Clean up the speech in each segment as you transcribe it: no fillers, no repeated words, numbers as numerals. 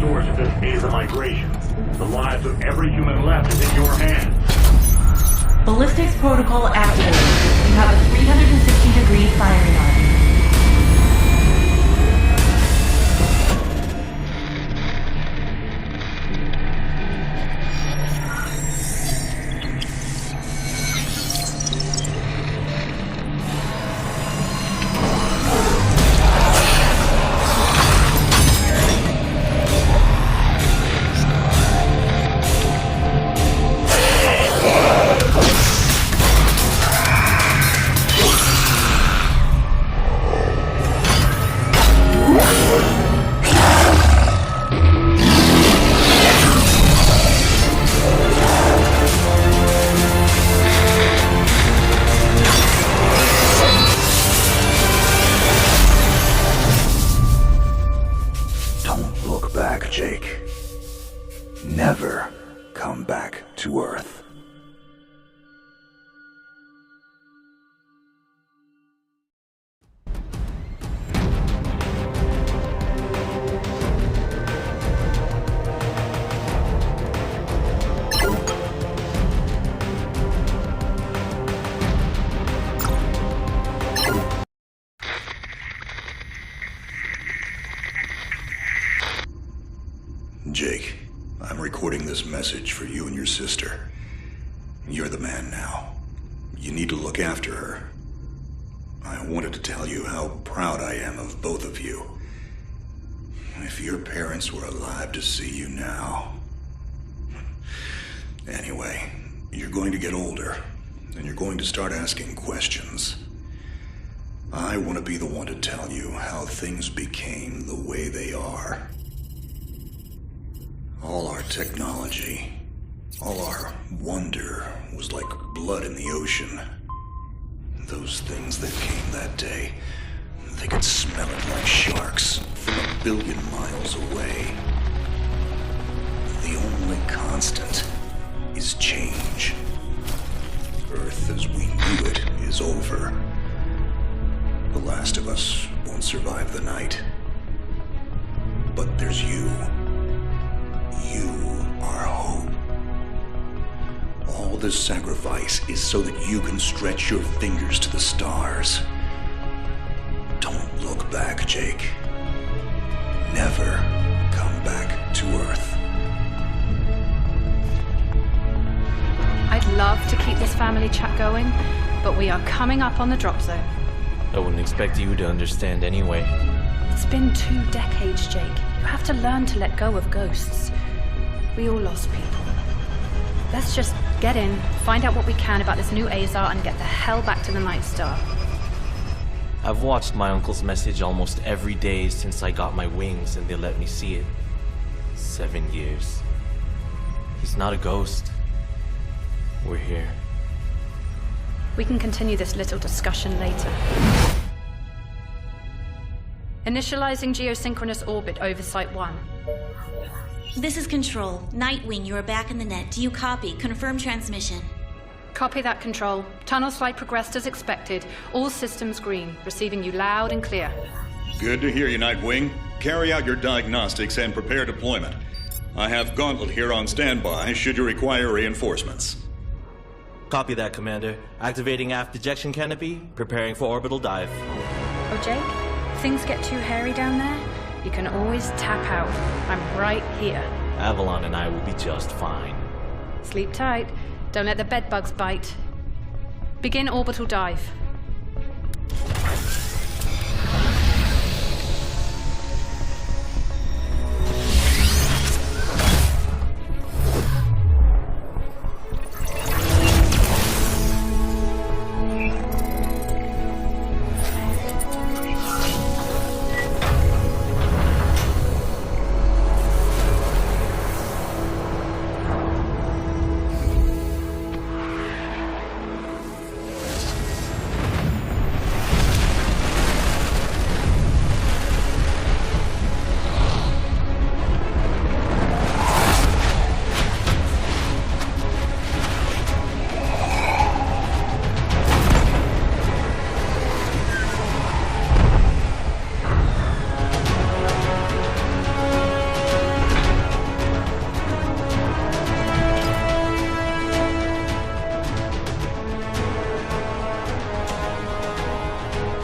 source of this Aza migration. The lives of every human left is in your hands. Ballistics protocol activated. You have a 360-degree firing arc. Jake. Never come back to Earth. Jake, I'm recording this message for you and your sister. You're the man now. You need to look after her. I wanted to tell you how proud I am of both of you. If your parents were alive to see you now. Anyway, you're going to get older, and you're going to start asking questions. I want to be the one to tell you how things became the way they are. All our technology, all our wonder was like blood in the ocean. Those things that came that day, they could smell it like sharks from 1 billion miles away. The only constant is change. Earth as we knew it is over. The last of us won't survive the night. But there's you. You are hope. All this sacrifice is so that you can stretch your fingers to the stars. Don't look back, Jake. Never come back to Earth. I'd love to keep this family chat going, but we are coming up on the drop zone. I wouldn't expect you to understand anyway. It's been 2 decades, Jake. You have to learn to let go of ghosts. We all lost people. Let's just get in, find out what we can about this new Azar, and get the hell back to the Night Star. I've watched my uncle's message almost every day since I got my wings and they let me see it. 7 years. He's not a ghost. We're here. We can continue this little discussion later. Initializing geosynchronous orbit over Site 1. This is Control. Nightwing, you are back in the net. Do you copy? Confirm transmission. Copy that, Control. Tunnel slide progressed as expected. All systems green. Receiving you loud and clear. Good to hear you, Nightwing. Carry out your diagnostics and prepare deployment. I have Gauntlet here on standby should you require reinforcements. Copy that, Commander. Activating aft ejection canopy, preparing for orbital dive. Oh, Jake? If things get too hairy down there, you can always tap out. I'm right here. Avalon and I will be just fine. Sleep tight. Don't let the bedbugs bite. Begin orbital dive.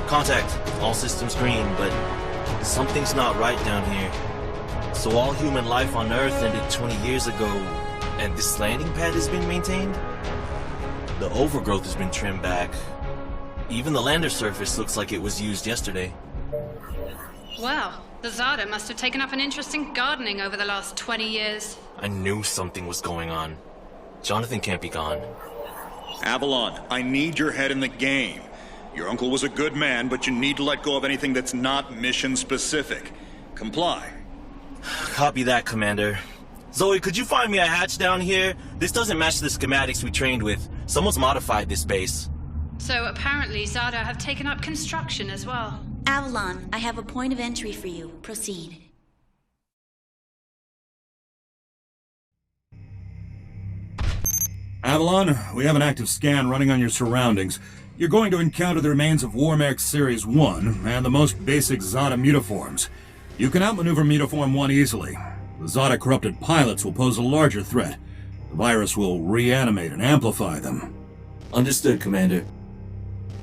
Contact. All systems green, but something's not right down here. So all human life on Earth ended 20 years ago, and this landing pad has been maintained? The overgrowth has been trimmed back. Even the lander surface looks like it was used yesterday. Wow, the Zada must have taken up an interest in gardening over the last 20 years. I knew something was going on. Jonathan can't be gone. Avalon, I need your head in the game. Your uncle was a good man, but you need to let go of anything that's not mission-specific. Comply. Copy that, Commander. Zoe, could you find me a hatch down here? This doesn't match the schematics we trained with. Someone's modified this base. So apparently Zada have taken up construction as well. Avalon, I have a point of entry for you. Proceed. Avalon, we have an active scan running on your surroundings. You're going to encounter the remains of Warmech Series 1 and the most basic Zada mutaforms. You can outmaneuver Mutaform 1 easily. The Zada corrupted pilots will pose a larger threat. The virus will reanimate and amplify them. Understood, Commander.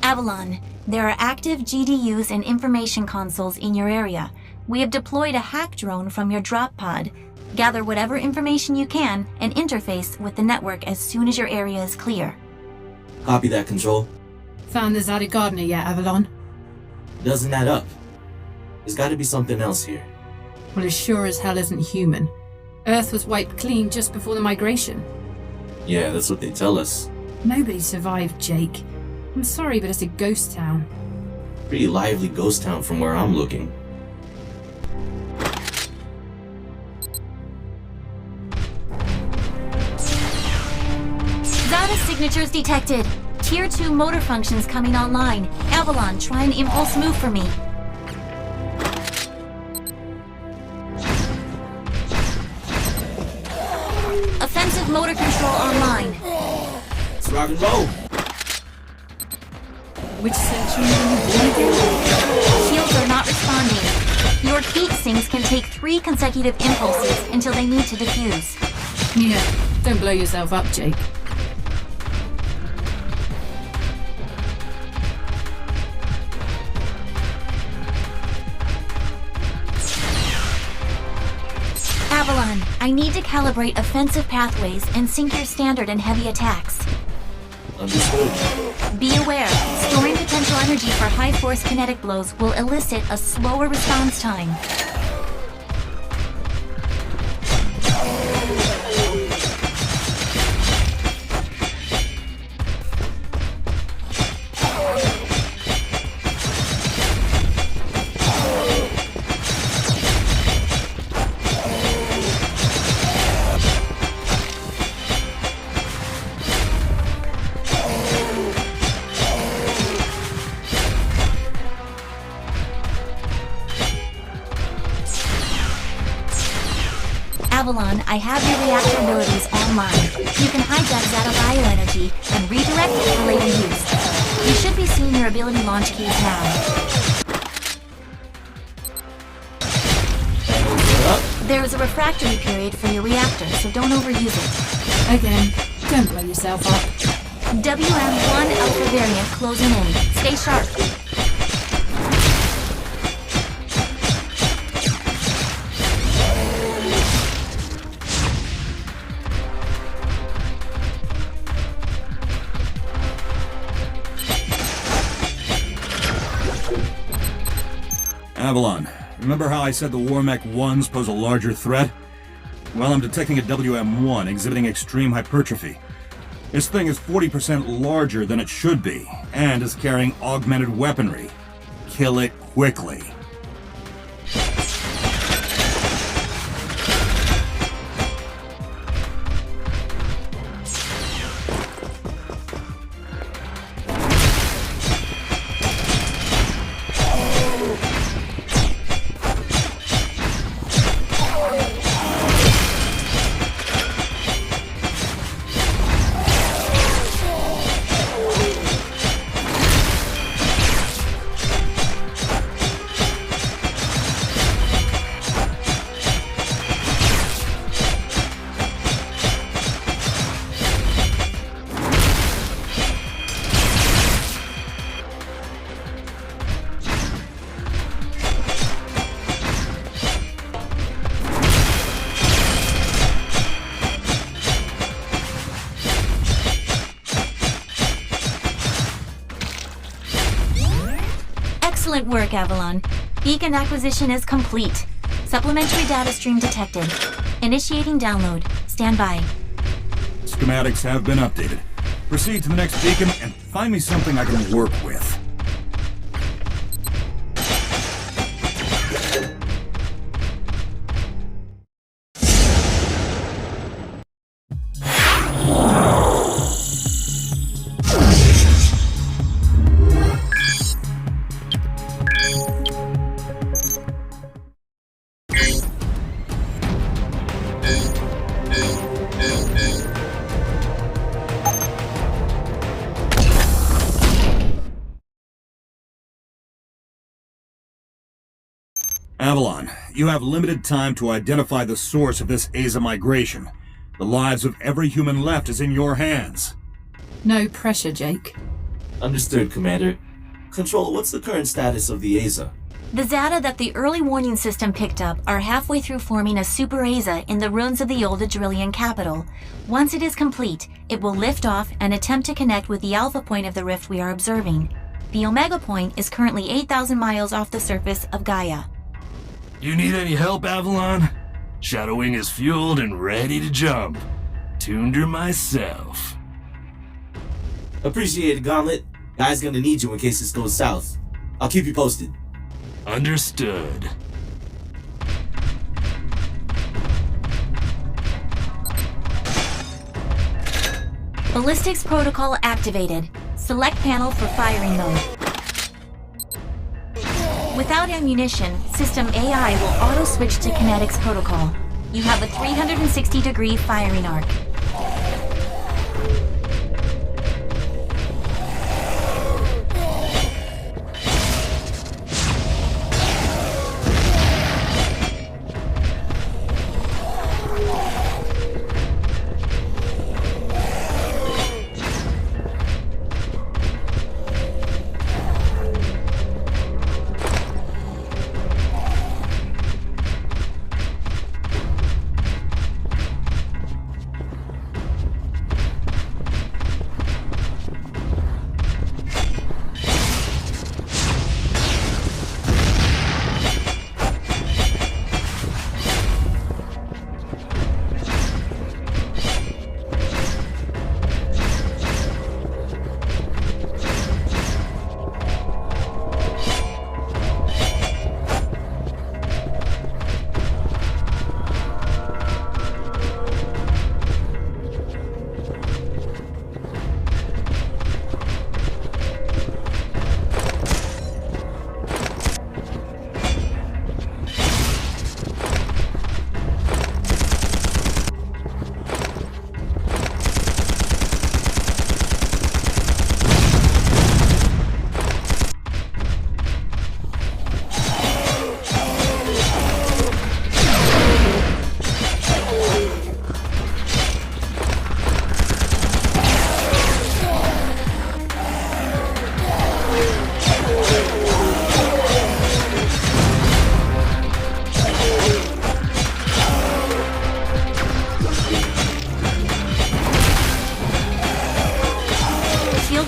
Avalon, there are active GDUs and information consoles in your area. We have deployed a hack drone from your drop pod. Gather whatever information you can and interface with the network as soon as your area is clear. Copy that, Control. Found the Zada gardener yet, Avalon? Doesn't add up. There's gotta be something else here. Well, it sure as hell isn't human. Earth was wiped clean just before the migration. Yeah, that's what they tell us. Nobody survived, Jake. I'm sorry, but it's a ghost town. Pretty lively ghost town from where I'm looking. Zada signatures detected. Tier 2 motor functions coming online. Avalon, try an impulse move for me. Offensive motor control online. Let's rock and roll! Which century are you born again? Shields are not responding. Your heat sinks can take 3 consecutive impulses until they need to defuse. Yeah, don't blow yourself up, Jake. Avalon, I need to calibrate offensive pathways and sync your standard and heavy attacks. Understood. Be aware, storing potential energy for high-force kinetic blows will elicit a slower response time. Avalon, I have your reactor abilities online. You can hijack Zada bioenergy and redirect it for later use. You should be seeing your ability launch keys now. There is a refractory period for your reactor, so don't overuse it. Again, don't blow yourself up. WM1 Alpha variant closing in. Stay sharp. Avalon, remember how I said the Warmech 1s pose a larger threat? Well, I'm detecting a WM1 exhibiting extreme hypertrophy. This thing is 40% larger than it should be, and is carrying augmented weaponry. Kill it quickly. Excellent work, Avalon. Beacon acquisition is complete. Supplementary data stream detected. Initiating download. Stand by. Schematics have been updated. Proceed to the next beacon and find me something I can work with. Avalon, you have limited time to identify the source of this Aza migration. The lives of every human left is in your hands. No pressure, Jake. Understood, Commander. Control, what's the current status of the Aza? The Zata that the early warning system picked up are halfway through forming a super Aza in the ruins of the old Adrillian capital. Once it is complete, it will lift off and attempt to connect with the alpha point of the rift we are observing. The Omega point is currently 8,000 miles off the surface of Gaia. You need any help, Avalon? Shadowwing is fueled and ready to jump. Tuned her myself. Appreciate it, Gauntlet. Guy's gonna need you in case this goes south. I'll keep you posted. Understood. Ballistics protocol activated. Select panel for firing mode. Without ammunition, System AI will auto-switch to kinetics protocol. You have a 360-degree firing arc.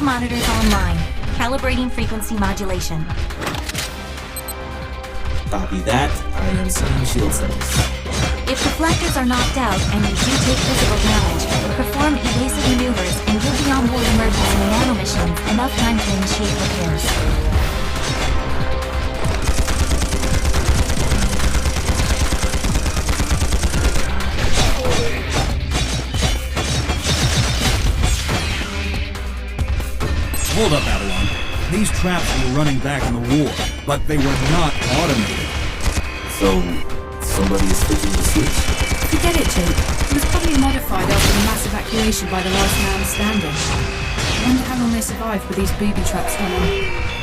Monitors online. Calibrating frequency modulation. Copy that. I am seeing shield status. If deflectors are knocked out and you do take physical damage, perform evasive maneuvers and give the onboard emergency nanomissions enough time to initiate repairs. Hold up, Avalon. These traps were running back in the war, but they were not automated. So, somebody is flicking the switch? Forget it, Jake. It was probably modified after the mass evacuation by the last man standing. I wonder how long they survived with these booby traps running.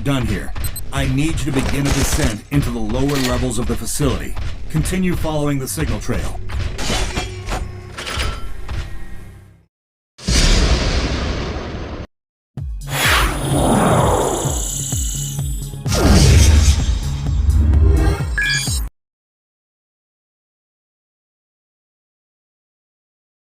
done here. I need you to begin a descent into the lower levels of the facility. Continue following the signal trail.